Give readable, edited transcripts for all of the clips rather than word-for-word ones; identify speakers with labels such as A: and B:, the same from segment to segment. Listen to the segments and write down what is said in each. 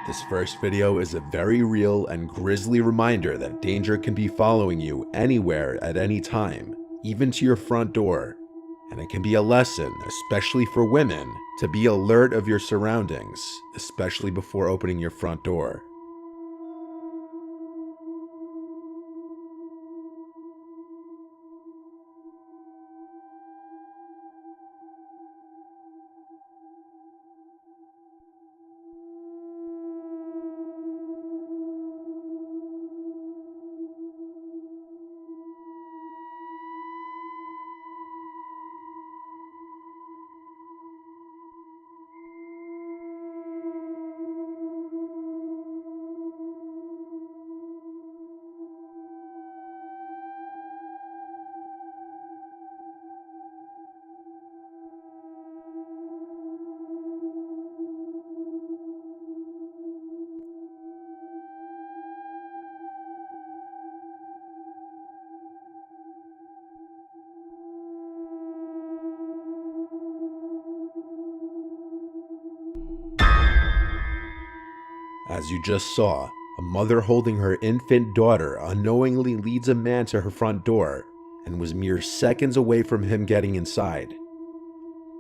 A: This first video is a very real and grisly reminder that danger can be following you anywhere at any time, even to your front door. And it can be a lesson, especially for women, to be alert of your surroundings, especially before opening your front door. As you just saw, a mother holding her infant daughter unknowingly leads a man to her front door and was mere seconds away from him getting inside.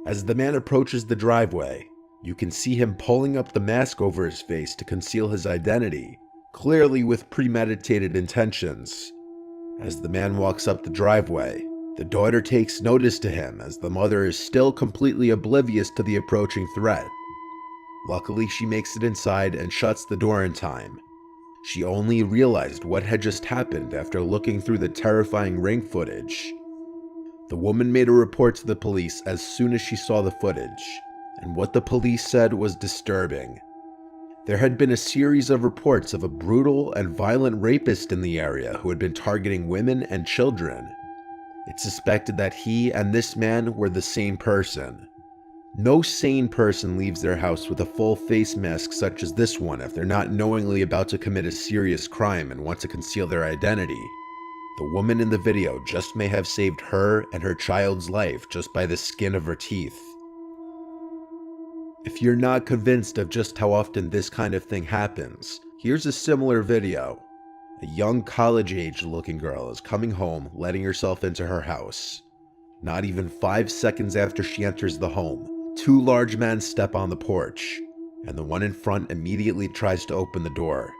A: As the man approaches the driveway, you can see him pulling up the mask over his face to conceal his identity, clearly with premeditated intentions. As the man walks up the driveway, the daughter takes notice to him as the mother is still completely oblivious to the approaching threat. Luckily, she makes it inside and shuts the door in time. She only realized what had just happened after looking through the terrifying Ring footage. The woman made a report to the police as soon as she saw the footage, and what the police said was disturbing. There had been a series of reports of a brutal and violent rapist in the area who had been targeting women and children. It's suspected that he and this man were the same person. No sane person leaves their house with a full face mask such as this one if they're not knowingly about to commit a serious crime and want to conceal their identity. The woman in the video just may have saved her and her child's life just by the skin of her teeth. If you're not convinced of just how often this kind of thing happens, here's a similar video. A young college-age looking girl is coming home, letting herself into her house. Not even 5 seconds after she enters the home, 2 large men step on the porch, and the one in front immediately tries to open the door.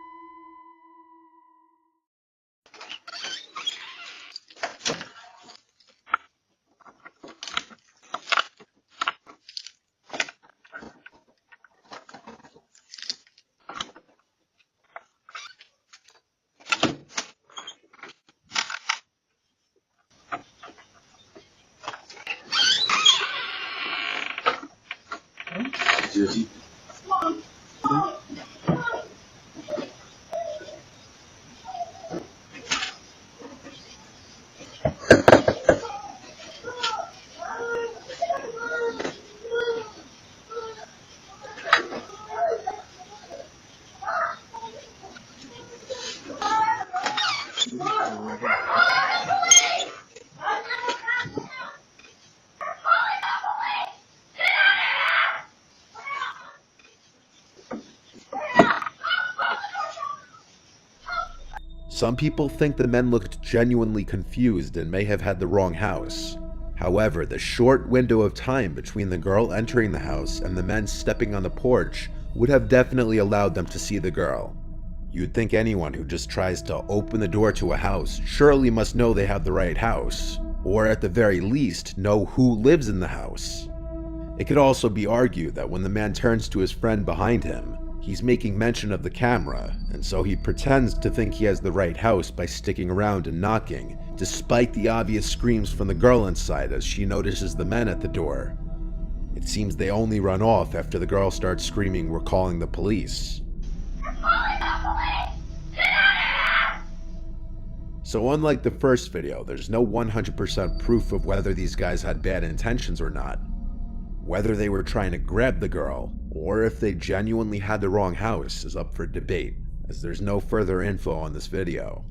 A: Some people think the men looked genuinely confused and may have had the wrong house. However, the short window of time between the girl entering the house and the men stepping on the porch would have definitely allowed them to see the girl. You'd think anyone who just tries to open the door to a house surely must know they have the right house, or at the very least know who lives in the house. It could also be argued that when the man turns to his friend behind him, he's making mention of the camera, and so he pretends to think he has the right house by sticking around and knocking, despite the obvious screams from the girl inside as she notices the men at the door. It seems they only run off after the girl starts screaming, "We're calling the police." So unlike the first video, there's no 100% proof of whether these guys had bad intentions or not. Whether they were trying to grab the girl, or if they genuinely had the wrong house is up for debate, as there's no further info on this video.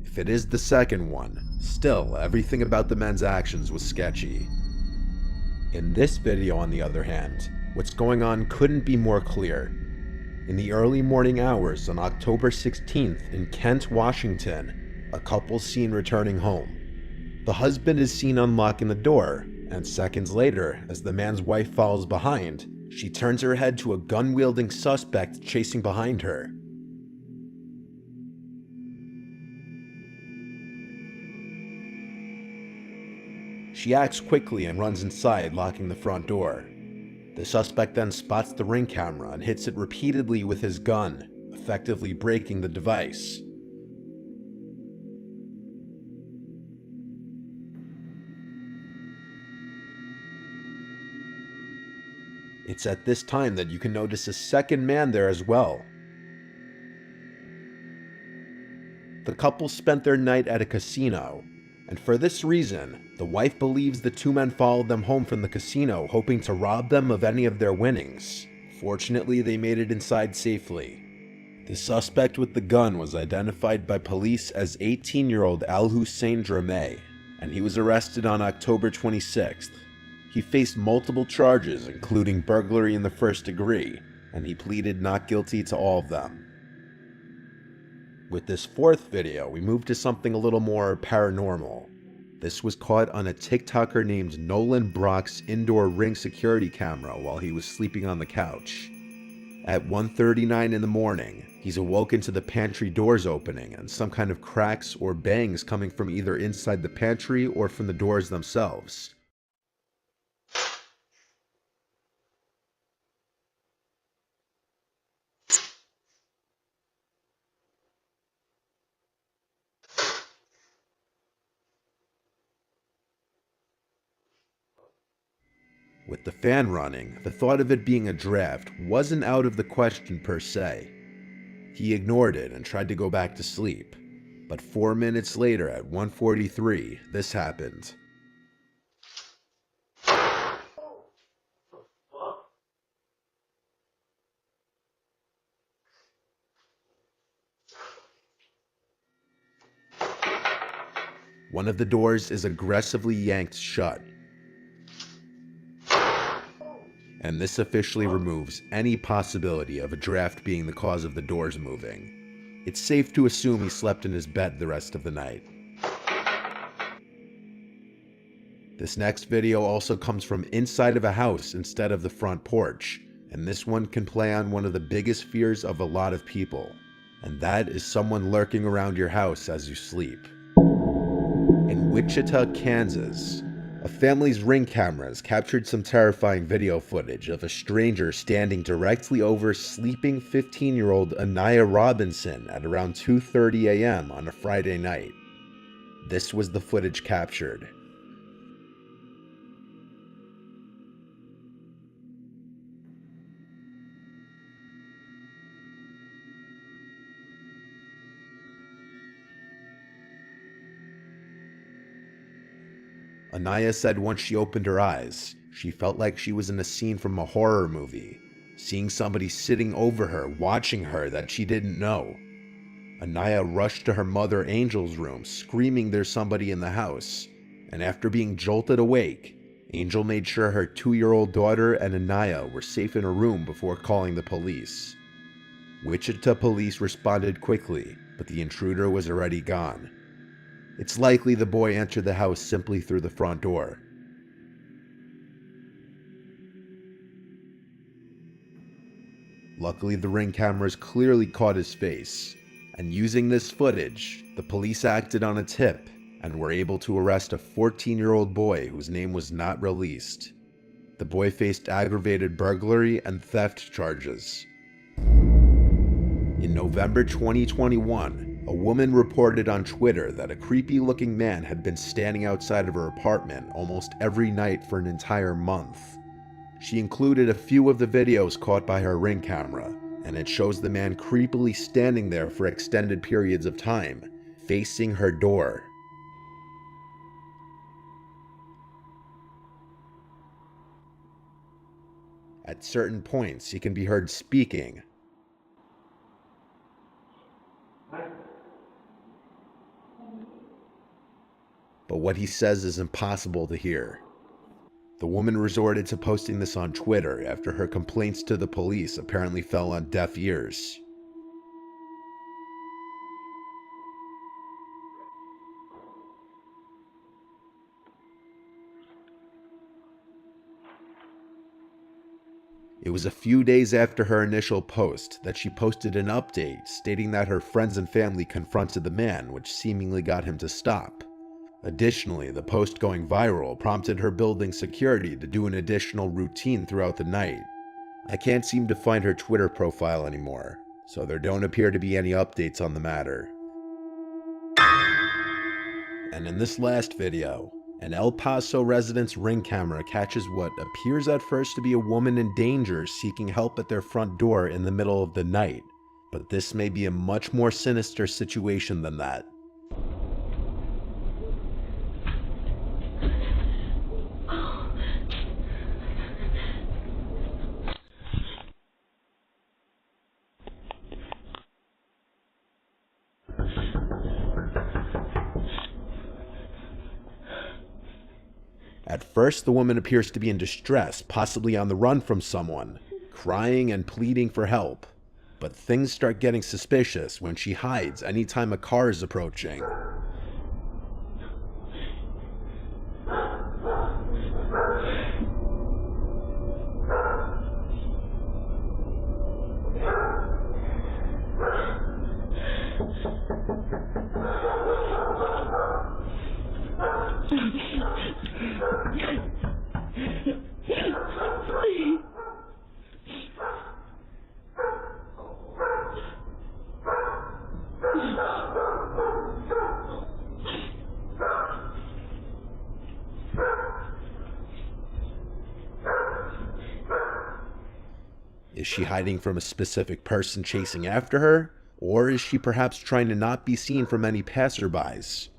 A: If it is the second one, still, everything about the men's actions was sketchy. In this video, on the other hand, what's going on couldn't be more clear. In the early morning hours on October 16th in Kent, Washington, a couple's seen returning home. The husband is seen unlocking the door, and seconds later, as the man's wife follows behind, she turns her head to a gun-wielding suspect chasing behind her. She acts quickly and runs inside, locking the front door. The suspect then spots the Ring camera and hits it repeatedly with his gun, effectively breaking the device. It's at this time that you can notice a second man there as well. The couple spent their night at a casino, and for this reason, the wife believes the two men followed them home from the casino hoping to rob them of any of their winnings. Fortunately, they made it inside safely. The suspect with the gun was identified by police as 18-year-old Al-Hussein Drameh, and he was arrested on October 26th. He faced multiple charges, including burglary in the first degree, and he pleaded not guilty to all of them. With this fourth video, we move to something a little more paranormal. This was caught on a TikToker named Nolan Brock's indoor Ring security camera while he was sleeping on the couch. At 1:39 in the morning, he's awoken to the pantry doors opening and some kind of cracks or bangs coming from either inside the pantry or from the doors themselves. With the fan running, the thought of it being a draft wasn't out of the question per se. He ignored it and tried to go back to sleep. But 4 minutes later at 1:43, this happened. One of the doors is aggressively yanked shut. And this officially removes any possibility of a draft being the cause of the doors moving. It's safe to assume he slept in his bed the rest of the night. This next video also comes from inside of a house instead of the front porch, and this one can play on one of the biggest fears of a lot of people, and that is someone lurking around your house as you sleep. In Wichita, Kansas, a family's Ring cameras captured some terrifying video footage of a stranger standing directly over sleeping 15-year-old Anaya Robinson at around 2:30 a.m. on a Friday night. This was the footage captured. Anaya said once she opened her eyes, she felt like she was in a scene from a horror movie, seeing somebody sitting over her, watching her that she didn't know. Anaya rushed to her mother Angel's room, screaming there's somebody in the house, and after being jolted awake, Angel made sure her 2-year-old daughter and Anaya were safe in a room before calling the police. Wichita police responded quickly, but the intruder was already gone. It's likely the boy entered the house simply through the front door. Luckily, the Ring cameras clearly caught his face, and using this footage, the police acted on a tip and were able to arrest a 14-year-old boy whose name was not released. The boy faced aggravated burglary and theft charges. In November 2021, a woman reported on Twitter that a creepy-looking man had been standing outside of her apartment almost every night for an entire month. She included a few of the videos caught by her Ring camera, and it shows the man creepily standing there for extended periods of time, facing her door. At certain points, he can be heard speaking. But what he says is impossible to hear. The woman resorted to posting this on Twitter after her complaints to the police apparently fell on deaf ears. It was a few days after her initial post that she posted an update stating that her friends and family confronted the man, which seemingly got him to stop. Additionally, the post going viral prompted her building security to do an additional routine throughout the night. I can't seem to find her Twitter profile anymore, so there don't appear to be any updates on the matter. And in this last video, an El Paso resident's Ring camera catches what appears at first to be a woman in danger seeking help at their front door in the middle of the night, but this may be a much more sinister situation than that. At first, the woman appears to be in distress, possibly on the run from someone, crying and pleading for help. But things start getting suspicious when she hides anytime a car is approaching. Is she hiding from a specific person chasing after her? Or is she perhaps trying to not be seen from any passerbys?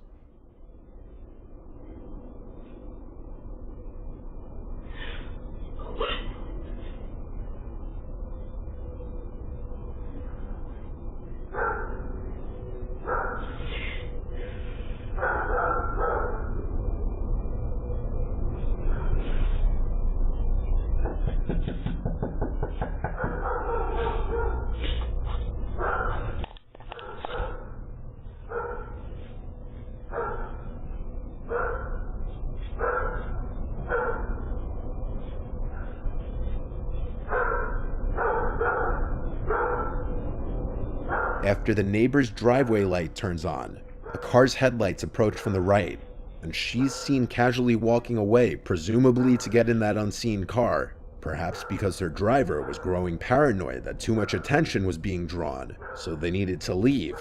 A: After the neighbor's driveway light turns on, a car's headlights approach from the right, and she's seen casually walking away, presumably to get in that unseen car, perhaps because her driver was growing paranoid that too much attention was being drawn, so they needed to leave.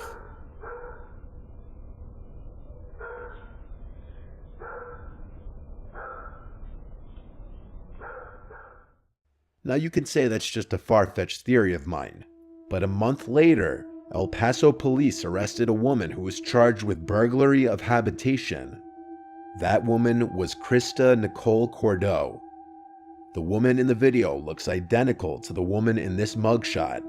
A: Now you could say that's just a far-fetched theory of mine, but a month later, El Paso police arrested a woman who was charged with burglary of habitation. That woman was Krista Nicole Cordeaux. The woman in the video looks identical to the woman in this mugshot.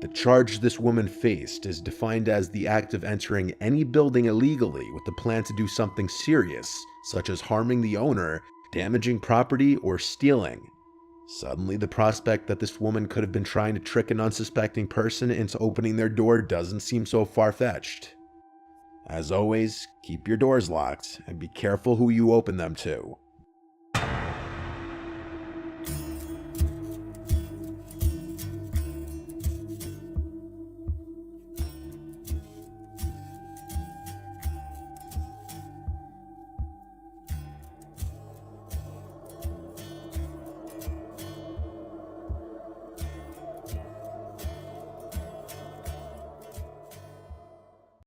A: The charge this woman faced is defined as the act of entering any building illegally with the plan to do something serious, such as harming the owner, damaging property, or stealing. Suddenly, the prospect that this woman could have been trying to trick an unsuspecting person into opening their door doesn't seem so far-fetched. As always, keep your doors locked and be careful who you open them to.